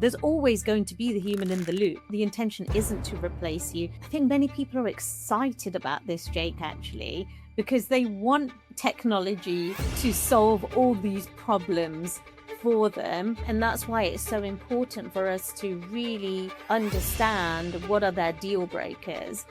There's always going to be the human in the loop. The intention isn't to replace you. I think many people are excited about this, Jake, actually, because they want technology to solve all these problems for them. And that's why it's so important for us to really understand what are their deal breakers.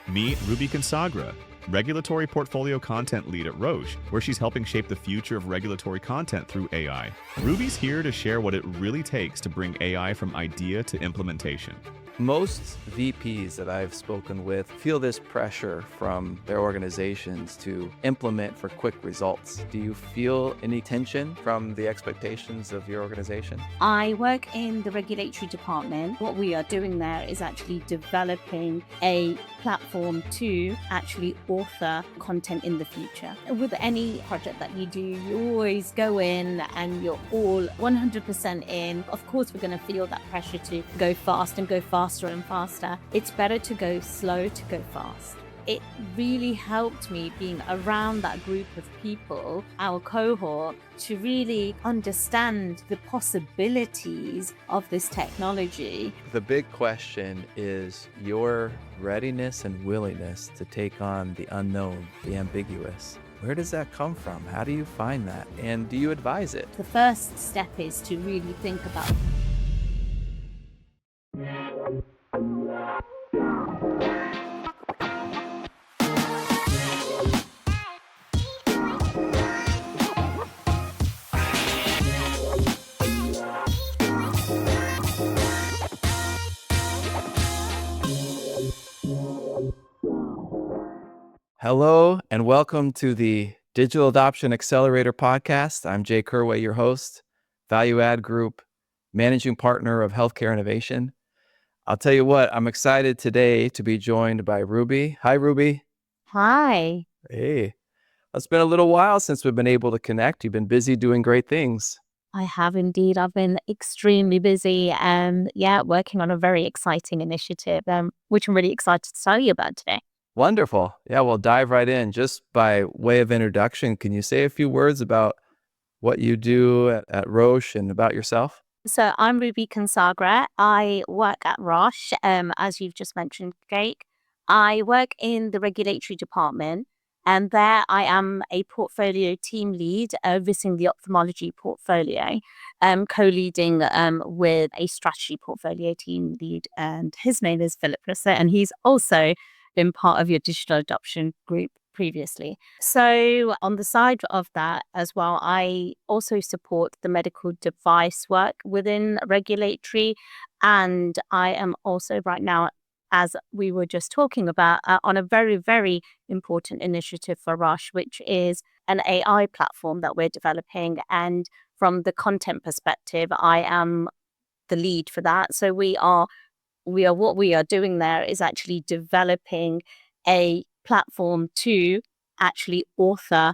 Meet Ruby Kansagra, Regulatory Portfolio Content Lead at Roche, where she's helping shape the future of regulatory content through AI. Ruby's here to share what it really takes to bring AI from idea to implementation. Most VPs that I've spoken with feel this pressure from their organizations to implement for quick results. Do you feel any tension from the expectations of your organization? I work in the regulatory department. What we are doing there is actually developing a platform to actually author content in the future. With any project that you do, you always go in and you're all 100% in. Of course, we're going to feel that pressure to go fast and go faster and faster. It's better to go slow to go fast. It really helped me being around that group of people, our cohort, to really understand the possibilities of this technology. The big question is your readiness and willingness to take on the unknown, the ambiguous. Where does that come from? How do you find that? And do you advise it? The first step is to really think about Hello, and welcome to the Digital Adoption Accelerator podcast. I'm Jake Herway, your host, Value Add Group, Managing Partner of Healthcare Innovation. I'll tell you what, I'm excited today to be joined by Ruby. Hi, Ruby. Hi. Hey, it's been a little while since we've been able to connect. You've been busy doing great things. I have indeed. I've been extremely busy and working on a very exciting initiative, which I'm really excited to tell you about today. Wonderful. Yeah, we'll dive right in. Just by way of introduction, can you say a few words about what you do at Roche and about yourself? So I'm Ruby Kansagra. I work at Roche, as you've just mentioned, Jake. I work in the regulatory department, and there I am a portfolio team lead overseeing the ophthalmology portfolio, co-leading with a strategy portfolio team lead, and his name is Philip Risser, and he's also been part of your digital adoption group previously. So on the side of that as well, I also support the medical device work within regulatory. And I am also right now, as we were just talking about, on a very, very important initiative for Roche, which is an AI platform that we're developing. And from the content perspective, I am the lead for that. So what we are doing there is actually developing a platform to actually author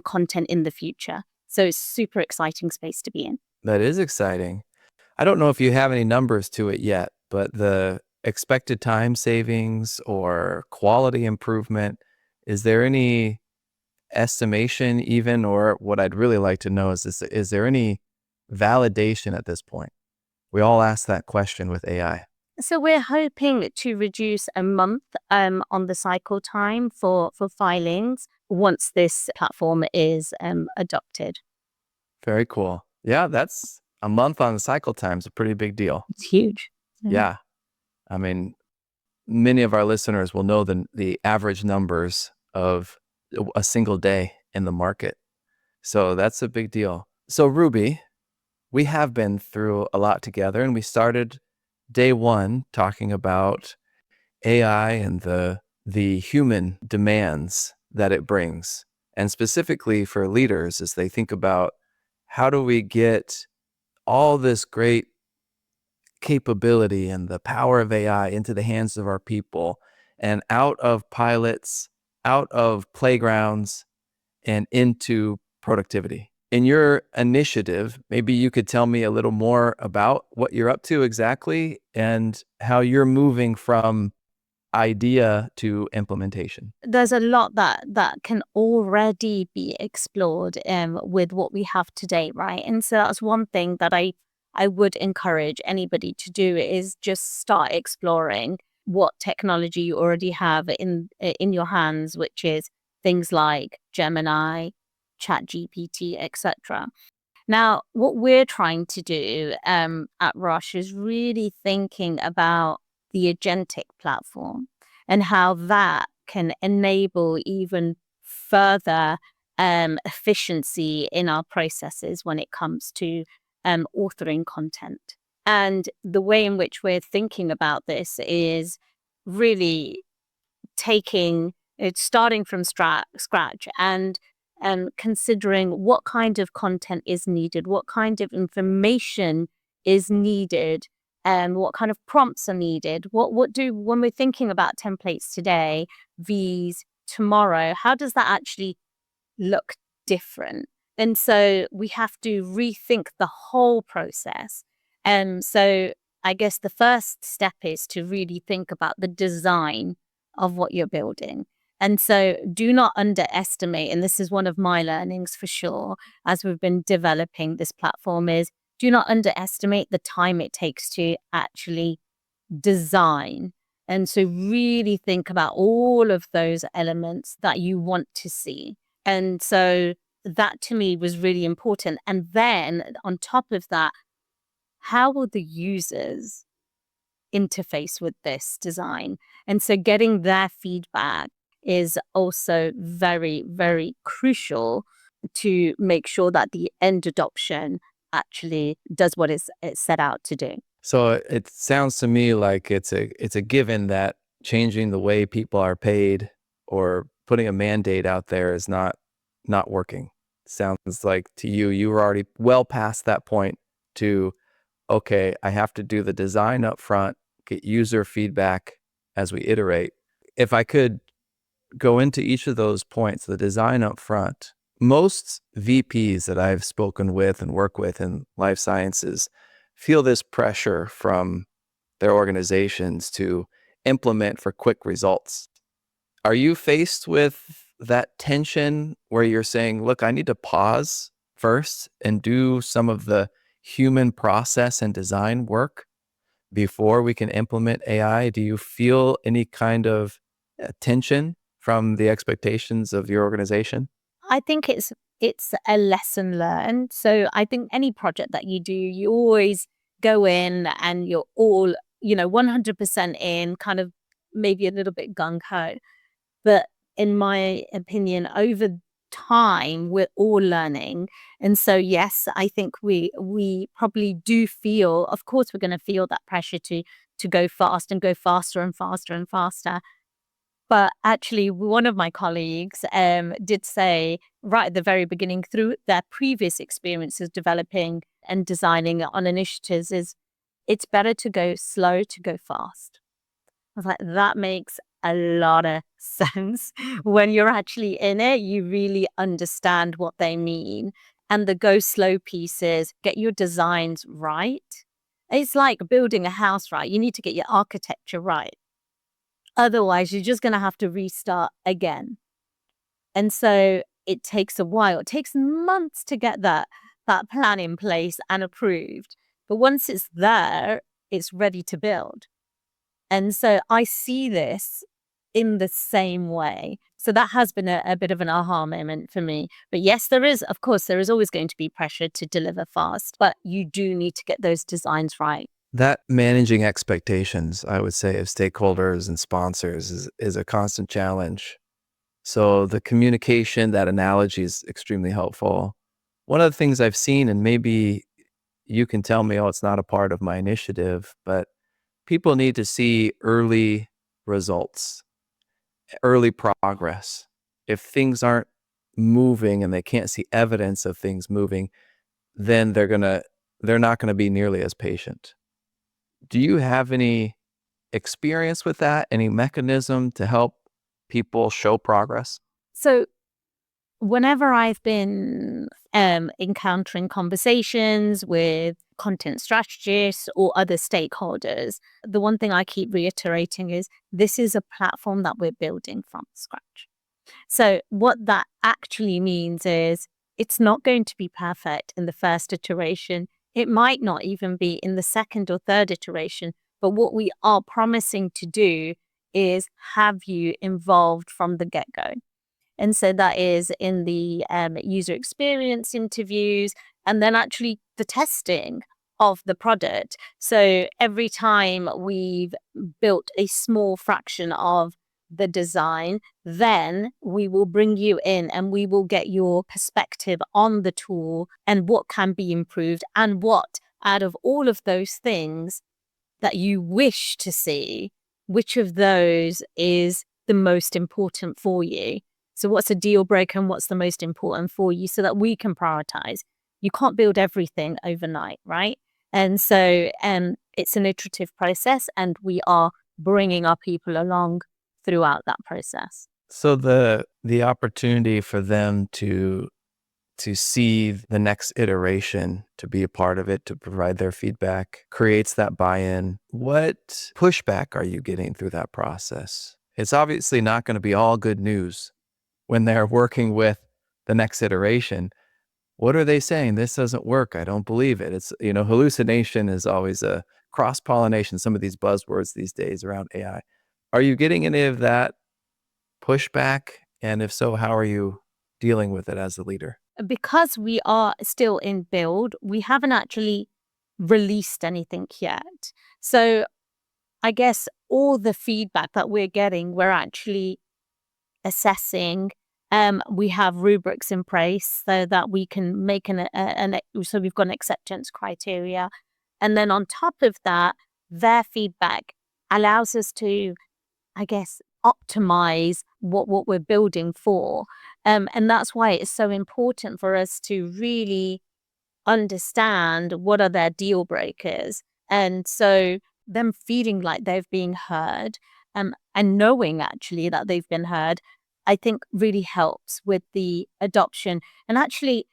content in the future. So it's super exciting space to be in. That is exciting. I don't know if you have any numbers to it yet, but the expected time savings or quality improvement, is there any estimation even, or what I'd really like to know is there any validation at this point? We all ask that question with AI. So we're hoping to reduce a month on the cycle time for filings once this platform is adopted. Very cool. Yeah, that's a month on the cycle time is a pretty big deal. It's huge. Yeah. I mean, many of our listeners will know the average numbers of a single day in the market. So that's a big deal. So Ruby, we have been through a lot together, and we started day one talking about AI and the human demands that it brings. And specifically for leaders, as they think about how do we get all this great capability and the power of AI into the hands of our people and out of pilots, out of playgrounds, and into productivity. In your initiative, maybe you could tell me a little more about what you're up to exactly and how you're moving from idea to implementation. There's a lot that can already be explored with what we have today, right? And so that's one thing that I I would encourage anybody to do is just start exploring what technology you already have in your hands, which is things like Gemini, ChatGPT, etc. Now, what we're trying to do at Roche is really thinking about the agentic platform and how that can enable even further efficiency in our processes when it comes to authoring content. And the way in which we're thinking about this is really starting from scratch and considering what kind of content is needed, what kind of information is needed, and what kind of prompts are needed. When we're thinking about templates today, these tomorrow, how does that actually look different? And so we have to rethink the whole process. So I guess the first step is to really think about the design of what you're building. And so do not underestimate, and this is one of my learnings for sure, as we've been developing this platform, is do not underestimate the time it takes to actually design. And so really think about all of those elements that you want to see. And so that to me was really important. And then on top of that, how will the users interface with this design? And so getting their feedback is also very, very crucial to make sure that the end adoption actually does what it's set out to do. So it sounds to me like it's a given that changing the way people are paid or putting a mandate out there is not working. Sounds like to you were already well past that point to, okay, I have to do the design up front, get user feedback as we iterate. If I could go into each of those points, the design up front, most VPs that I've spoken with and work with in life sciences feel this pressure from their organizations to implement for quick results. Are you faced with that tension where you're saying, look, I need to pause first and do some of the human process and design work before we can implement AI? Do you feel any kind of tension from the expectations of your organization? I think it's a lesson learned. So I think any project that you do, you always go in and you're all, 100% in, kind of maybe a little bit gung-ho. But in my opinion, over time, we're all learning. And so, yes, I think we probably do feel, of course, we're going to feel that pressure to go fast and go faster and faster and faster. But actually, one of my colleagues did say right at the very beginning, through their previous experiences developing and designing on initiatives, is it's better to go slow to go fast. I was like, that makes a lot of sense. When you're actually in it, you really understand what they mean. And the go slow pieces, get your designs right. It's like building a house, right? You need to get your architecture right. Otherwise, you're just going to have to restart again. And so it takes a while. It takes months to get that plan in place and approved. But once it's there, it's ready to build. And so I see this in the same way. So that has been a bit of an aha moment for me. But yes, there is always going to be pressure to deliver fast, but you do need to get those designs right. That managing expectations, I would say, of stakeholders and sponsors is a constant challenge. So the communication, that analogy is extremely helpful. One of the things I've seen, and maybe you can tell me, oh, it's not a part of my initiative, but people need to see early results, early progress. If things aren't moving and they can't see evidence of things moving, then they're not going to be nearly as patient. Do you have any experience with that? Any mechanism to help people show progress? So whenever I've been encountering conversations with content strategists or other stakeholders, the one thing I keep reiterating is this is a platform that we're building from scratch. So what that actually means is it's not going to be perfect in the first iteration. It might not even be in the second or third iteration, but what we are promising to do is have you involved from the get-go. And so that is in the user experience interviews, and then actually the testing of the product. So every time we've built a small fraction of the design, then we will bring you in and we will get your perspective on the tool and what can be improved, and what out of all of those things that you wish to see, which of those is the most important for you. So what's a deal breaker and what's the most important for you, so that we can prioritize. You can't build everything overnight, right? And so it's an iterative process, and we are bringing our people along throughout that process. So the opportunity for them to see the next iteration, to be a part of it, to provide their feedback, creates that buy-in. What pushback are you getting through that process? It's obviously not going to be all good news when they're working with the next iteration. What are they saying? This doesn't work. I don't believe it. It's, hallucination is always a cross-pollination, some of these buzzwords these days around AI. Are you getting any of that pushback? And if so, how are you dealing with it as a leader? Because we are still in build, we haven't actually released anything yet. So I guess all the feedback that we're getting, we're actually assessing. We have rubrics in place so that we can make so we've got an acceptance criteria. And then on top of that, their feedback allows us to, I guess, optimize what we're building for. And that's why it's so important for us to really understand what are their deal breakers. And so them feeling like they've been heard, and knowing actually that they've been heard, I think really helps with the adoption. And actually,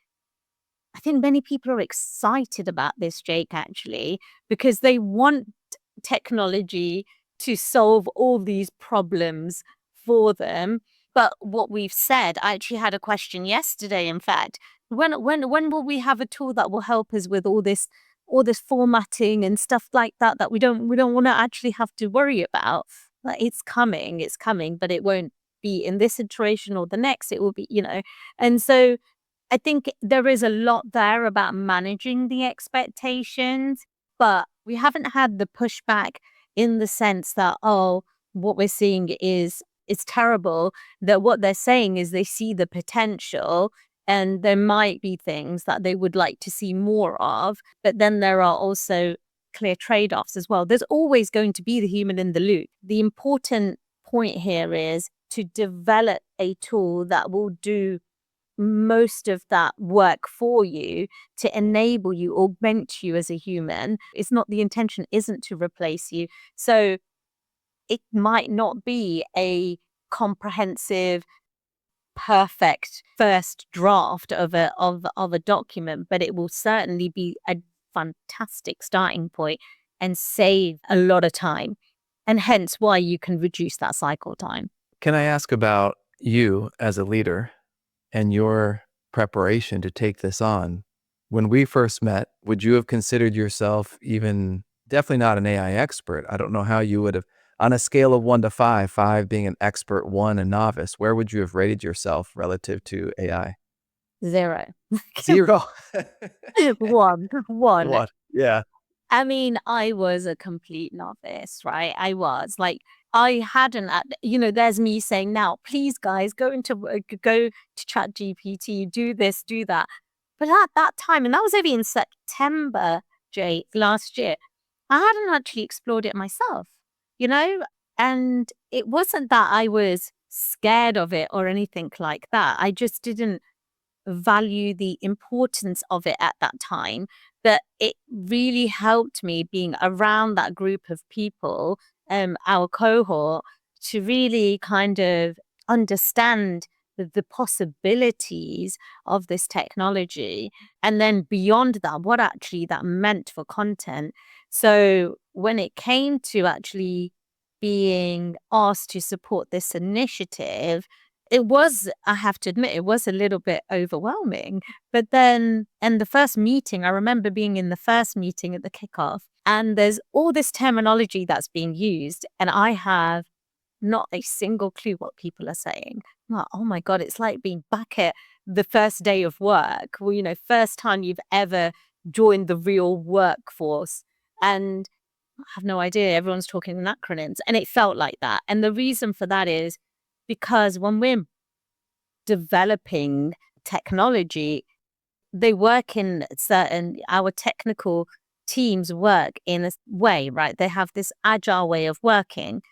I think many people are excited about this, Jake, actually, because they want technology to solve all these problems for them. But what we've said, I actually had a question yesterday, in fact, when will we have a tool that will help us with all this formatting and stuff like that we don't want to actually have to worry about? Like, it's coming, but it won't be in this iteration or the next. It will be, and so I think there is a lot there about managing the expectations, but we haven't had the pushback in the sense that, oh, what we're seeing is it's terrible. That what they're saying is they see the potential, and there might be things that they would like to see more of, but then there are also clear trade-offs as well. There's always going to be the human in the loop. The important point here is to develop a tool that will do most of that work for you, to enable you, augment you as a human. It's not, the intention isn't to replace you. So it might not be a comprehensive, perfect first draft of a document, but it will certainly be a fantastic starting point and save a lot of time, and hence why you can reduce that cycle time. Can I ask about you as a leader and your preparation to take this on? When we first met, would you have considered yourself even, definitely not an AI expert? I don't know how you would have, on a scale of 1 to 5, 5 being an expert, 1 a novice, where would you have rated yourself relative to AI? 0. 0. 1. 1. What? Yeah. I mean, I was a complete novice, right? I was like, I hadn't, there's me saying now, please guys, go to ChatGPT, do this, do that. But at that time, and that was only in September, Jake, last year, I hadn't actually explored it myself, and it wasn't that I was scared of it or anything like that. I just didn't value the importance of it at that time. But it really helped me being around that group of people, our cohort, to really kind of understand the possibilities of this technology. And then beyond that, what actually that meant for content. So when it came to actually being asked to support this initiative, it was, I have to admit, it was a little bit overwhelming. But then, and the first meeting, I remember being in the first meeting at the kickoff, and there's all this terminology that's being used, and I have not a single clue what people are saying. I'm like, oh my God, it's like being back at the first day of work, well, first time you've ever joined the real workforce. And I have no idea. Everyone's talking in acronyms. And it felt like that. And the reason for that is because when we're developing technology, they work in our technical teams work in a way, right? They have this agile way of working.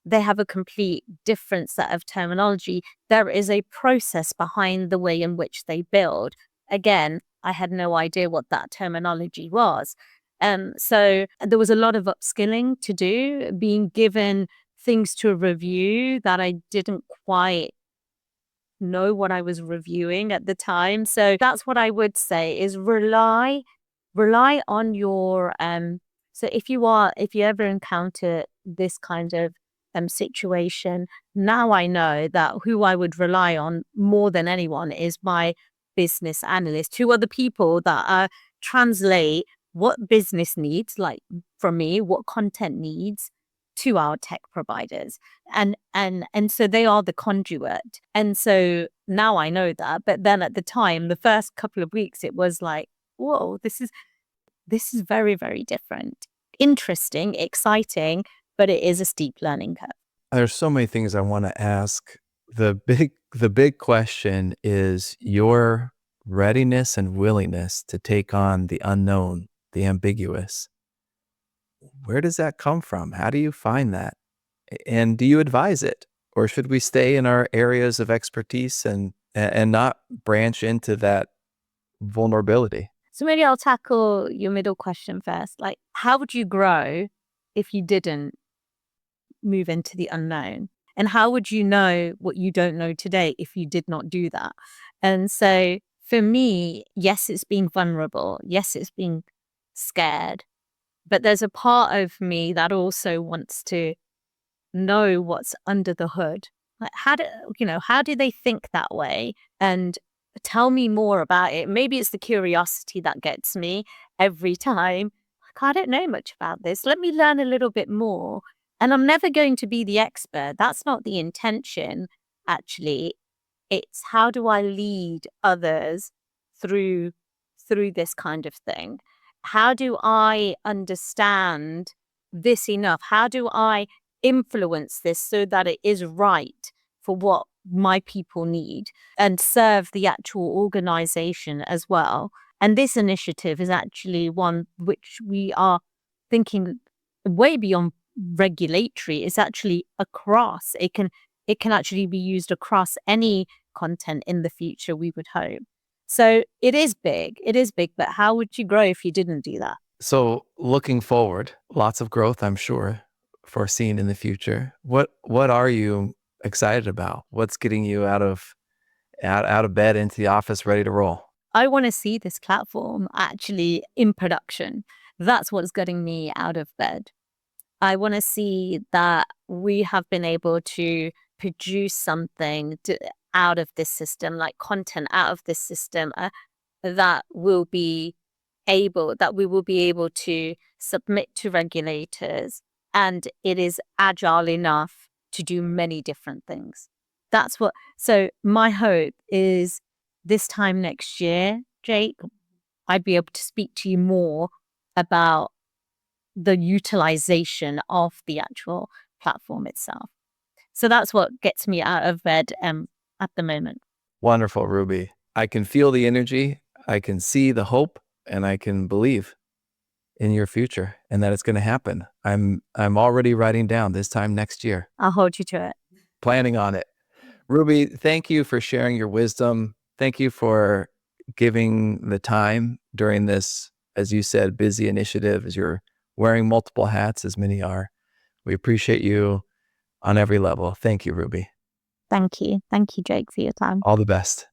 They have a complete different set of terminology. There is a process behind the way in which they build. Again, I had no idea what that terminology was. So there was a lot of upskilling to do, being given things to review that I didn't quite know what I was reviewing at the time. So that's what I would say is rely on your so if you ever encounter this kind of situation, now I know that who I would rely on more than anyone is my business analyst, two other people that translate what business needs, like from me, what content needs, to our tech providers. And so they are the conduit. And so now I know that. But then at the time, the first couple of weeks, it was like, whoa, this is very, very different. Interesting, exciting, but it is a steep learning curve. There's so many things I want to ask. The big question is your readiness and willingness to take on the unknown, the ambiguous. Where does that come from? How do you find that? And do you advise it? Or should we stay in our areas of expertise and not branch into that vulnerability? So maybe I'll tackle your middle question first. Like, how would you grow if you didn't move into the unknown? And how would you know what you don't know today if you did not do that? And so for me, yes, it's being vulnerable. Yes, it's being scared. But there's a part of me that also wants to know what's under the hood. Like, how do they think that way? And tell me more about it. Maybe it's the curiosity that gets me every time. Like, I don't know much about this. Let me learn a little bit more. And I'm never going to be the expert. That's not the intention, actually. It's how do I lead others through this kind of thing? How do I understand this enough? How do I influence this so that it is right for what my people need and serve the actual organization as well? And this initiative is actually one which we are thinking way beyond regulatory. It's actually across. It can actually be used across any content in the future, we would hope. So it is big, but how would you grow if you didn't do that? So looking forward, lots of growth, I'm sure, foreseen in the future. What are you excited about? What's getting you out of bed into the office ready to roll? I want to see this platform actually in production. That's what's getting me out of bed. I want to see that we have been able to produce something out of this system, like content out of this system that we will be able to submit to regulators, and it is agile enough to do many different things. So my hope is this time next year, Jake, I'd be able to speak to you more about the utilization of the actual platform itself. So that's what gets me out of bed at the moment. Wonderful, Ruby. I can feel the energy, I can see the hope, and I can believe in your future and that it's going to happen. I'm already writing down this time next year. I'll hold you to it. Planning on it. Ruby, thank you for sharing your wisdom. Thank you for giving the time during this, as you said, busy initiative, as you're wearing multiple hats, as many are. We appreciate you on every level. Thank you, Ruby. Thank you. Thank you, Jake, for your time. All the best.